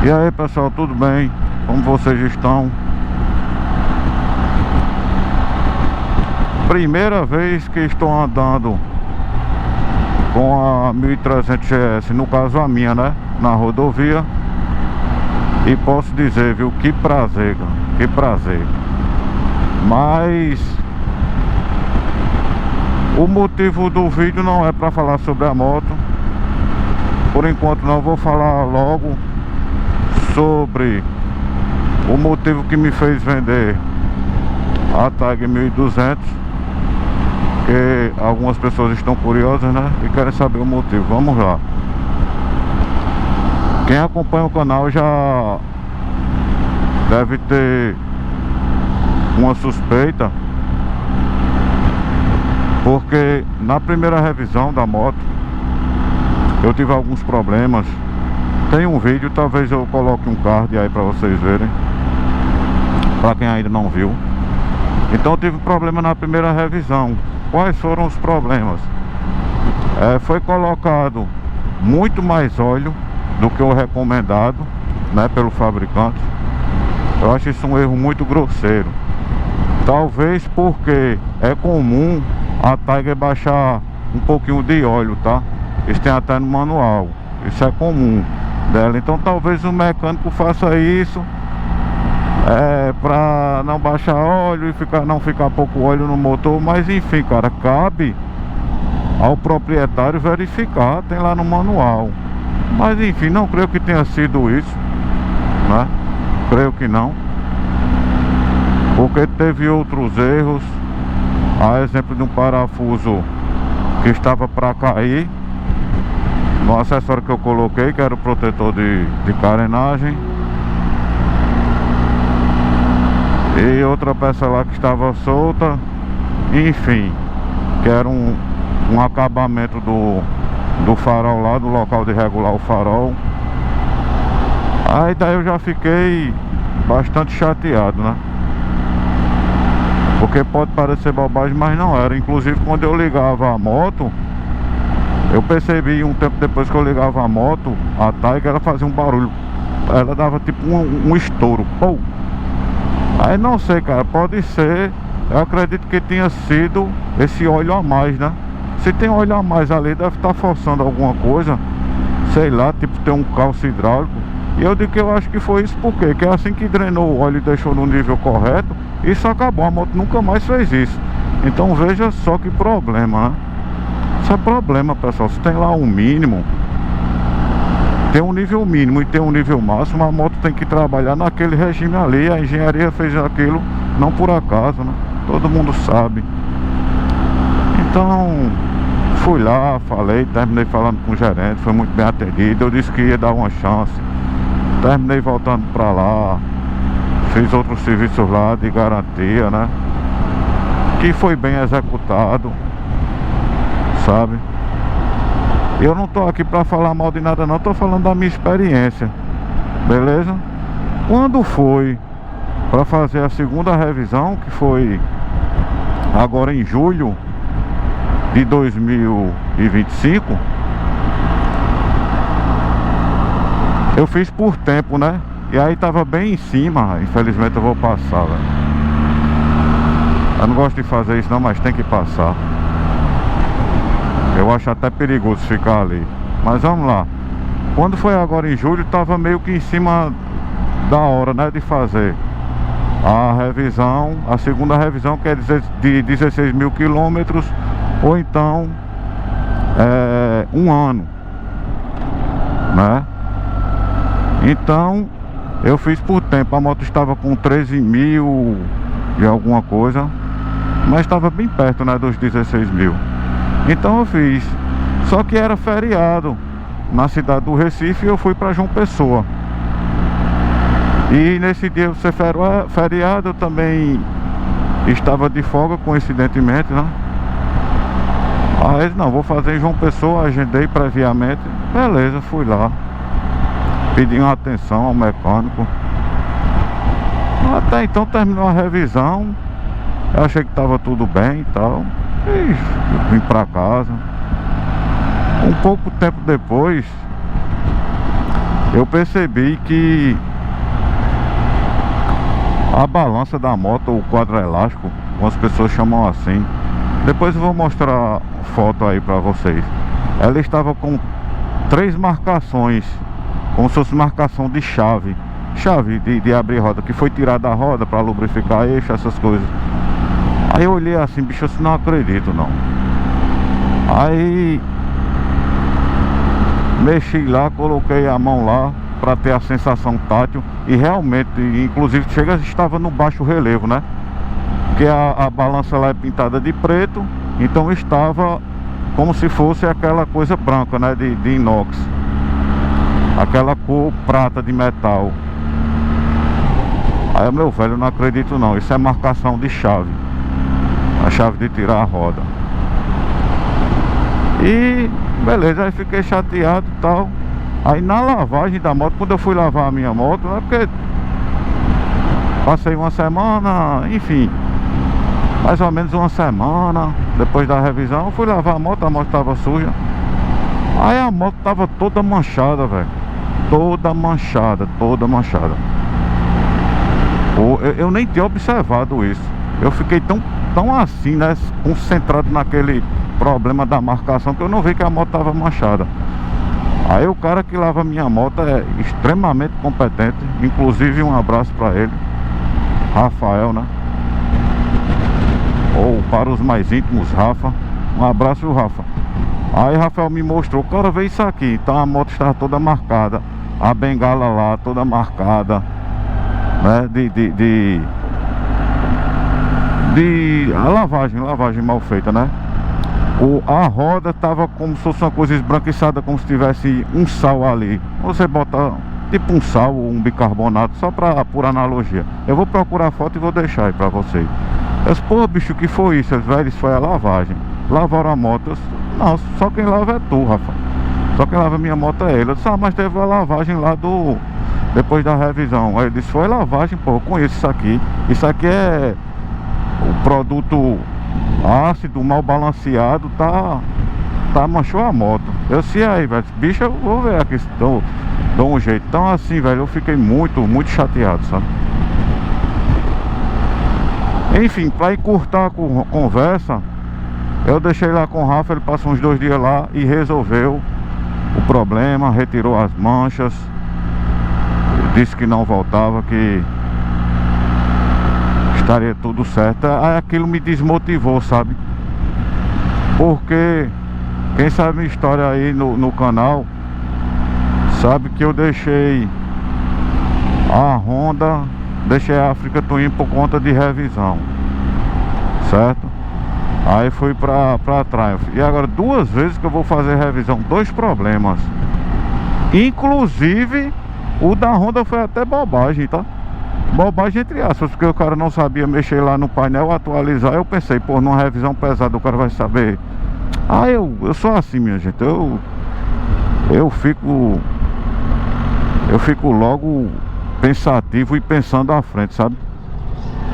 E aí pessoal, tudo bem? Como vocês estão? Primeira vez que estou andando com a 1300 GS, no caso a minha, né? Na rodovia. E posso dizer, viu? Que prazer, cara. Que prazer. Mas o motivo do vídeo não é para falar sobre a moto. Por enquanto não, vou falar logo sobre o motivo que me fez vender a Tiger 1200, que algumas pessoas estão curiosas, né? E querem saber o motivo. Vamos lá. Quem acompanha o canal já deve ter uma suspeita, porque na primeira revisão da moto eu tive alguns problemas. Tem um vídeo, talvez eu coloque um card aí pra vocês verem, pra quem ainda não viu. Então eu tive problema na primeira revisão. Quais foram os problemas? Foi colocado muito mais óleo do que o recomendado, né, pelo fabricante. Eu acho isso um erro muito grosseiro. Talvez porque é comum a Tiger baixar um pouquinho de óleo, tá? Isso tem até no manual. Isso é comum dela. Então talvez o mecânico faça isso pra não baixar óleo e não ficar pouco óleo no motor. Mas enfim, cara, cabe ao proprietário verificar. Tem lá no manual. Mas enfim, não creio que tenha sido isso, né? Creio que não, porque teve outros erros. A exemplo de um parafuso que estava para cair no acessório que eu coloquei, que era o protetor de carenagem. E outra peça lá que estava solta. Enfim, que era um acabamento do farol lá, do local de regular o farol. Aí daí eu já fiquei bastante chateado, né? Porque pode parecer bobagem, mas não era. Inclusive quando eu ligava a moto, eu percebi um tempo depois que eu ligava a moto, a Tiger, ela fazia um barulho. Ela dava tipo um estouro. Pô! Aí não sei, cara, pode ser. Eu acredito que tenha sido esse óleo a mais, né? Se tem óleo a mais ali, deve estar forçando alguma coisa. Sei lá, tipo ter um calço hidráulico. E eu digo que eu acho que foi isso porque que assim que drenou o óleo e deixou no nível correto, isso acabou. A moto nunca mais fez isso. Então veja só que problema, né? Isso é problema, pessoal. Se tem lá um mínimo, tem um nível mínimo e tem um nível máximo, a moto tem que trabalhar naquele regime ali. A engenharia fez aquilo não por acaso, né? Todo mundo sabe. Então fui lá, falei, terminei falando com o gerente, foi muito bem atendido. Eu disse que ia dar uma chance. Terminei voltando pra lá. Fiz outros serviços lá de garantia, né? Que foi bem executado, sabe? Eu não tô aqui pra falar mal de nada não, tô falando da minha experiência. Beleza? Quando foi pra fazer a segunda revisão, que foi agora em julho de 2025, eu fiz por tempo, né? E aí tava bem em cima. Infelizmente eu vou passar, velho. Eu não gosto de fazer isso não, mas tem que passar. Eu acho até perigoso ficar ali. Mas vamos lá. Quando foi agora em julho, tava meio que em cima da hora, né, de fazer a revisão, a segunda revisão, que é de 16 mil quilômetros, ou então um ano, né? Então eu fiz por tempo. A moto estava com 13 mil e alguma coisa, mas estava bem perto, né, dos 16 mil. Então eu fiz. Só que era feriado na cidade do Recife e eu fui para João Pessoa. E nesse dia ser feriado, eu também estava de folga, coincidentemente, né? Aí não, vou fazer em João Pessoa, agendei previamente. Beleza, fui lá. Pedi uma atenção ao mecânico. Até então terminou a revisão. Eu achei que estava tudo bem e tal. E vim pra casa. Um pouco tempo depois, eu percebi que a balança da moto, o quadro elástico, como as pessoas chamam assim, depois eu vou mostrar foto aí pra vocês. Ela estava com 3 marcações, como se fosse marcação de chave de abrir roda, que foi tirada a roda para lubrificar eixo, essas coisas. Aí eu olhei assim, bicho, eu não acredito não. Aí mexi lá, coloquei a mão lá para ter a sensação tátil, e realmente, inclusive estava no baixo relevo, né? Porque a balança lá é pintada de preto, então estava como se fosse aquela coisa branca, né? De inox, aquela cor prata de metal. Aí, meu velho, eu não acredito não, isso é marcação de chave, a chave de tirar a roda. E beleza, aí fiquei chateado e tal. Aí na lavagem da moto, quando eu fui lavar a minha moto, é porque passei uma semana, enfim, mais ou menos uma semana depois da revisão, eu fui lavar a moto estava suja. Aí a moto tava toda manchada, velho. Toda manchada. Eu nem tinha observado isso. Eu fiquei tão assim, né, concentrado naquele problema da marcação, que eu não vi que a moto tava manchada. Aí o cara que lava minha moto é extremamente competente. Inclusive um abraço pra ele, Rafael, né? Ou para os mais íntimos, Rafa. Um abraço, Rafa. Aí Rafael me mostrou, cara, vê isso aqui. Então a moto estava toda marcada, a bengala lá toda marcada, né? A lavagem mal feita, né? A roda tava como se fosse uma coisa esbranquiçada, como se tivesse um sal ali. Você bota tipo um sal ou um bicarbonato, só por analogia. Eu vou procurar a foto e vou deixar aí pra vocês. Eu disse, pô, bicho, o que foi isso? Velho, isso foi a lavagem. Lavaram a moto. Eu disse, não, só quem lava é tu, Rafa. Só quem lava minha moto é ele. Eu disse, mas teve a lavagem lá depois da revisão. Aí ele disse, foi lavagem, pô, eu conheço isso aqui. Isso aqui é o produto ácido, mal balanceado, manchou a moto. Eu disse, aí, velho, bicho, eu vou ver aqui, dou um jeito. Então assim, velho, eu fiquei muito chateado, sabe? Enfim, para encurtar a conversa, eu deixei lá com o Rafa, ele passou uns 2 dias lá e resolveu o problema, retirou as manchas, disse que não voltava, que estaria tudo certo. Aí aquilo me desmotivou, sabe? Porque quem sabe minha história aí no canal sabe que eu deixei a Honda, deixei a Africa Twin por conta de revisão, certo? Aí fui pra Triumph. E agora 2 vezes que eu vou fazer revisão, 2 problemas. Inclusive o da Honda foi até bobagem, tá? Bobagem entre aspas, porque o cara não sabia mexer lá no painel, atualizar. Eu pensei, pô, numa revisão pesada o cara vai saber. Eu sou assim, minha gente. Eu fico logo pensativo e pensando à frente, sabe?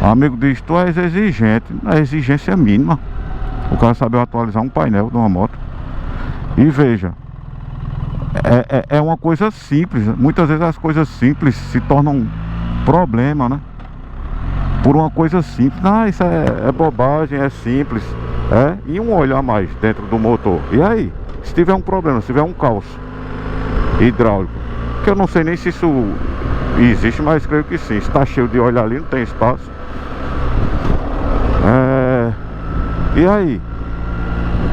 O amigo diz, tu és exigente. Não é exigência mínima o cara saber atualizar um painel de uma moto. E veja, é uma coisa simples. Muitas vezes as coisas simples se tornam problema, né? Por uma coisa simples. Isso é bobagem, é simples. E um olho a mais dentro do motor. E aí, se tiver um problema, se tiver um calço hidráulico, que eu não sei nem se isso existe, mas creio que sim. Se está cheio de óleo ali, não tem espaço. E aí?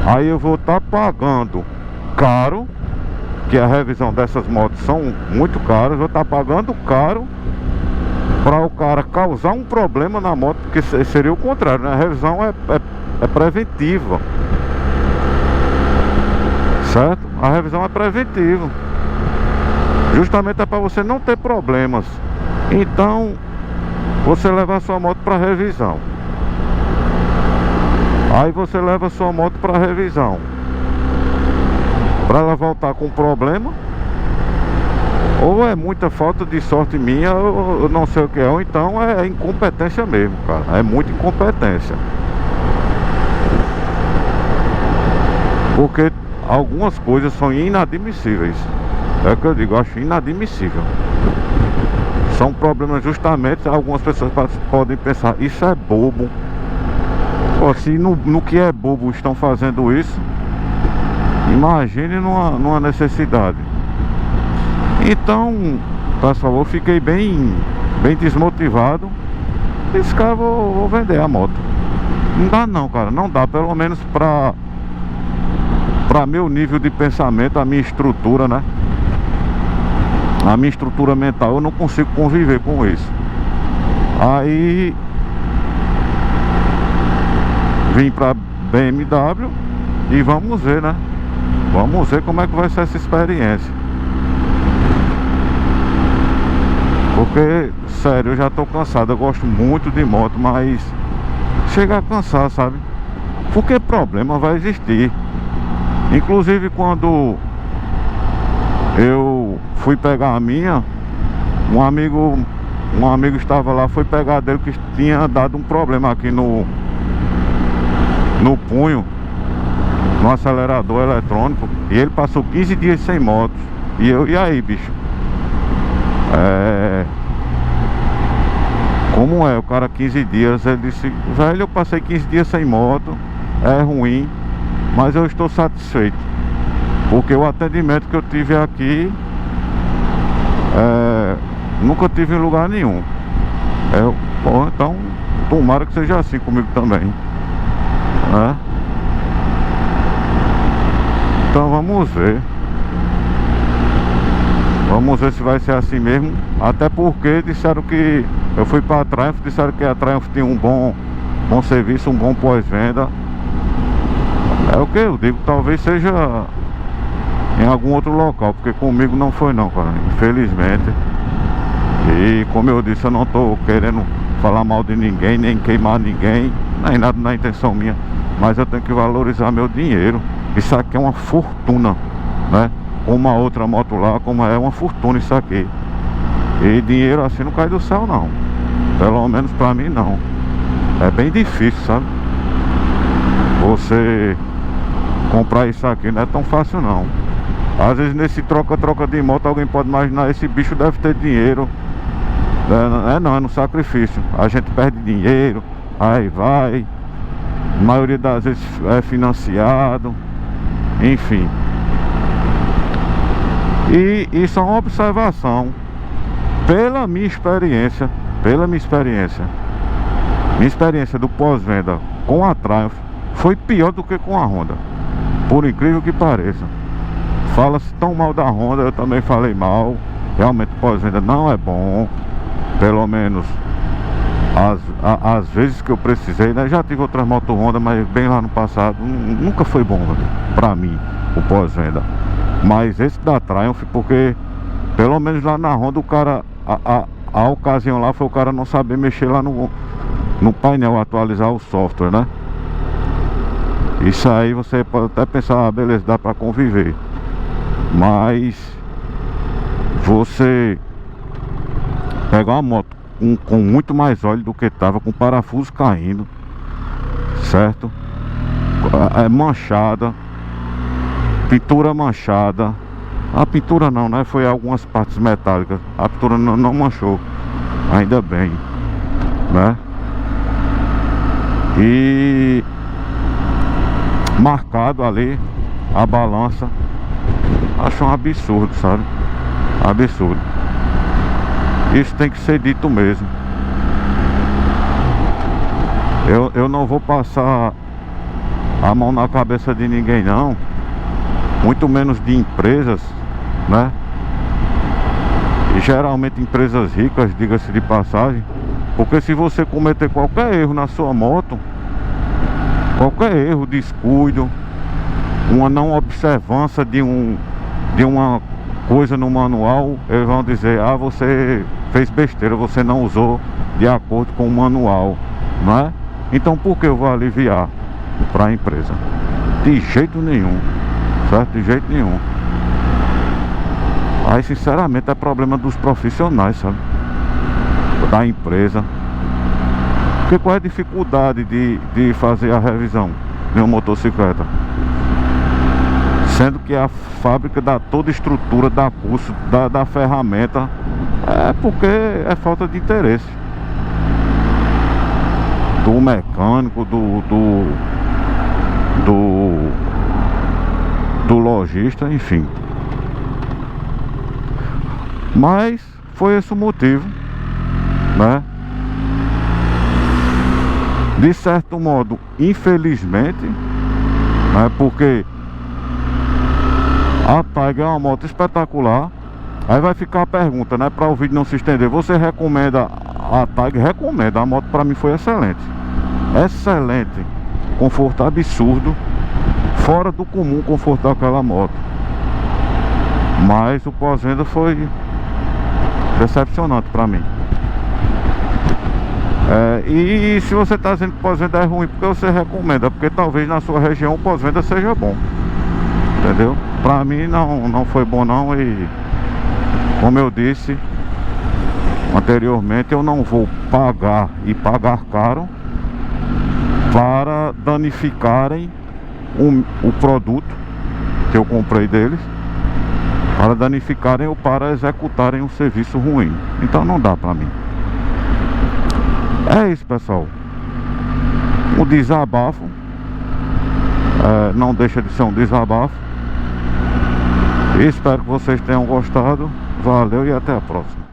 Aí eu vou estar pagando caro, que a revisão dessas motos são muito caras. Vou estar pagando caro para o cara causar um problema na moto, porque seria o contrário, né? A revisão é preventiva, certo? A revisão é preventiva, justamente é para você não ter problemas. Então você leva a sua moto para revisão. Aí você leva a sua moto para revisão, para ela voltar com problema. Ou é muita falta de sorte minha, eu não sei o que é, ou então é incompetência mesmo, cara. É muita incompetência. Porque algumas coisas são inadmissíveis. É o que eu digo, eu acho inadmissível. São problemas justamente, algumas pessoas podem pensar, isso é bobo. Pô, se no que é bobo estão fazendo isso, imagine numa necessidade. Então, pessoal, eu fiquei bem desmotivado. Disse, cara, vou vender a moto. Não dá não, cara, não dá. Pelo menos pra meu nível de pensamento, a minha estrutura, né? A minha estrutura mental, eu não consigo conviver com isso. Aí vim pra BMW e vamos ver, né? Vamos ver como é que vai ser essa experiência. Porque, sério, eu já tô cansado. Eu gosto muito de moto, mas chega a cansar, sabe? Porque problema vai existir. Inclusive quando eu fui pegar a minha, um amigo estava lá, foi pegar a dele, que tinha dado um problema aqui no punho, no acelerador eletrônico, e ele passou 15 dias sem moto. E aí, bicho? Como é? O cara 15 dias, ele disse, velho, eu passei 15 dias sem moto, é ruim, mas eu estou satisfeito. Porque o atendimento que eu tive aqui, nunca tive em lugar nenhum. Bom, então, tomara que seja assim comigo também, né? Então vamos ver. Vamos ver se vai ser assim mesmo. Até porque disseram que eu fui para a Triumph, disseram que a Triumph tinha um bom serviço, um bom pós-venda. É o que eu digo, talvez seja em algum outro local, porque comigo não foi não, cara, infelizmente. E como eu disse, eu não tô querendo falar mal de ninguém, nem queimar ninguém, nem nada na intenção minha, mas eu tenho que valorizar meu dinheiro. Isso aqui é uma fortuna, né? Uma outra moto lá, como é uma fortuna isso aqui. E dinheiro assim não cai do céu não. Pelo menos pra mim não. É bem difícil, sabe? Você comprar isso aqui não é tão fácil não. Às vezes nesse troca-troca de moto alguém pode imaginar, esse bicho deve ter dinheiro. Não, é no sacrifício. A gente perde dinheiro, aí vai. A maioria das vezes é financiado. Enfim. E isso é uma observação. Pela minha experiência do pós-venda com a Triumph foi pior do que com a Honda, por incrível que pareça. Fala-se tão mal da Honda, eu também falei mal. Realmente o pós-venda não é bom. Pelo menos as vezes que eu precisei, né? Já tive outras motos Honda, mas bem lá no passado nunca foi bom, velho, pra mim, o pós-venda. Mas esse da Triumph, porque pelo menos lá na Honda o cara, a ocasião lá foi o cara não saber mexer lá no painel, atualizar o software, né? Isso aí você pode até pensar, ah, beleza, dá pra conviver. Mas você pegar uma moto com muito mais óleo do que tava, com parafuso caindo, certo? Manchada, pintura manchada. A pintura não, né? Foi algumas partes metálicas. A pintura não manchou, ainda bem, né? E marcado ali a balança. Acho um absurdo, sabe? Absurdo. Isso tem que ser dito mesmo. Eu não vou passar a mão na cabeça de ninguém não, muito menos de empresas, né? E geralmente empresas ricas, diga-se de passagem. Porque se você cometer qualquer erro na sua moto, qualquer erro, descuido, uma não observância de uma coisa no manual, eles vão dizer, ah, você fez besteira, você não usou de acordo com o manual, não é? Então por que eu vou aliviar para a empresa? De jeito nenhum, certo? De jeito nenhum. Aí sinceramente é problema dos profissionais, sabe? Da empresa. Porque qual é a dificuldade de fazer a revisão de uma motocicleta? sendo que a fábrica dá toda a estrutura, dá curso, dá ferramenta. É porque é falta de interesse do mecânico, do lojista, enfim. Mas foi esse o motivo, né? De certo modo, infelizmente, né? Porque a Tiger é uma moto espetacular. Aí vai ficar a pergunta, né? Para o vídeo não se estender, você recomenda a Tiger? Recomendo, a moto para mim foi excelente. Excelente. Conforto absurdo. Fora do comum o conforto daquela moto. Mas o pós-venda foi decepcionante para mim. E se você está dizendo que o pós-venda é ruim, porque você recomenda? Porque talvez na sua região o pós-venda seja bom. Entendeu? Para mim não foi bom não. E como eu disse anteriormente, eu não vou pagar e pagar caro para danificarem o produto que eu comprei deles, para danificarem ou para executarem um serviço ruim. Então não dá pra mim. É isso, pessoal. O desabafo não deixa de ser um desabafo. Espero que vocês tenham gostado. Valeu e até a próxima.